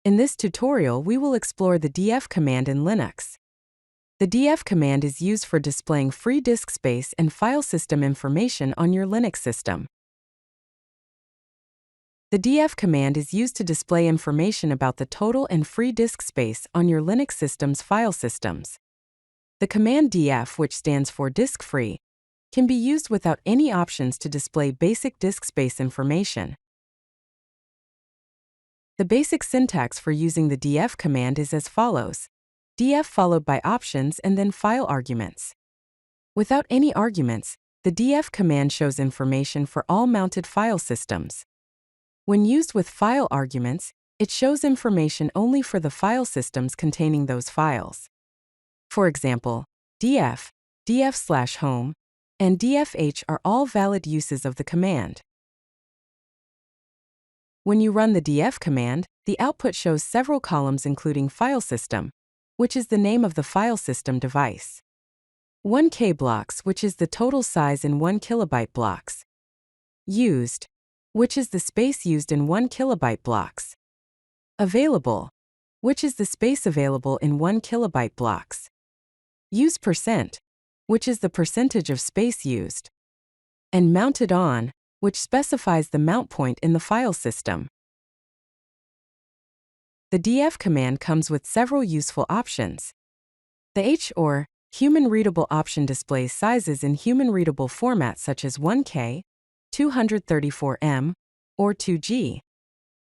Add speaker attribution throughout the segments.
Speaker 1: In this tutorial, we will explore the df command in Linux. The df command is used for displaying free disk space and file system information on your Linux system. The df command is used to display information about the total and free disk space on your Linux system's file systems. The command df, which stands for disk free, can be used without any options to display basic disk space information. The basic syntax for using the df command is as follows: df followed by options and then file arguments. Without any arguments, the df command shows information for all mounted file systems. When used with file arguments, it shows information only for the file systems containing those files. For example, df, df/home, and dfh are all valid uses of the command. When you run the df command, the output shows several columns including file system, which is the name of the file system device. 1K blocks, which is the total size in 1 kilobyte blocks. Used, which is the space used in 1 kilobyte blocks. Available, which is the space available in 1 kilobyte blocks. Use %, which is the percentage of space used. And mounted on, which specifies the mount point in the file system. The df command comes with several useful options. The H or Human-Readable option displays sizes in human-readable formats such as 1K, 234M, or 2G.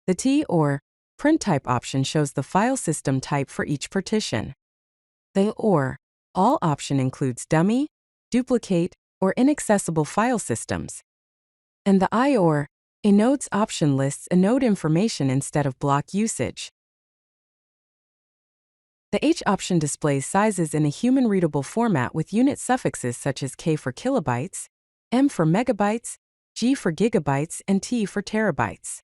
Speaker 1: The T or Print type option shows the file system type for each partition. The or All option includes dummy, duplicate, or inaccessible file systems. And the I or Inodes option lists inode information instead of block usage. The H option displays sizes in a human-readable format with unit suffixes such as K for kilobytes, M for megabytes, G for gigabytes, and T for terabytes.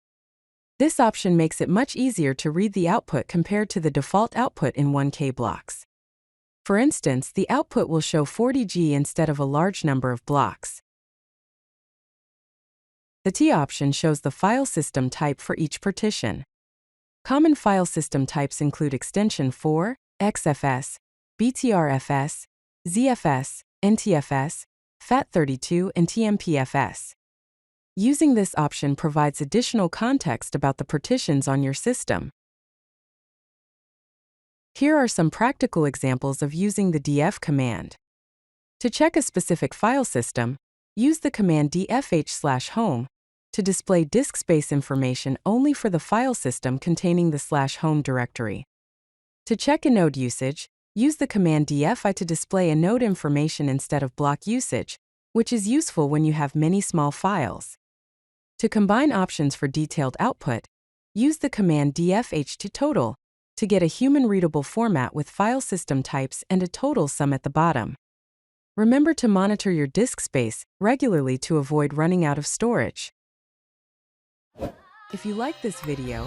Speaker 1: This option makes it much easier to read the output compared to the default output in 1K blocks. For instance, the output will show 40G instead of a large number of blocks. The T option shows the file system type for each partition. Common file system types include extension 4, XFS, BTRFS, ZFS, NTFS, FAT32, and TMPFS. Using this option provides additional context about the partitions on your system. Here are some practical examples of using the df command. To check a specific file system, use the command dfh/home to display disk space information only for the file system containing the /home directory. To check inode usage, use the command dfi to display inode information instead of block usage, which is useful when you have many small files. To combine options for detailed output, use the command dfh to total to get a human-readable format with file system types and a total sum at the bottom. Remember to monitor your disk space regularly to avoid running out of storage. If you like this video,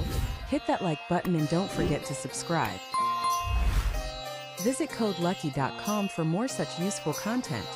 Speaker 1: hit that like button and don't forget to subscribe. Visit codelucky.com for more such useful content.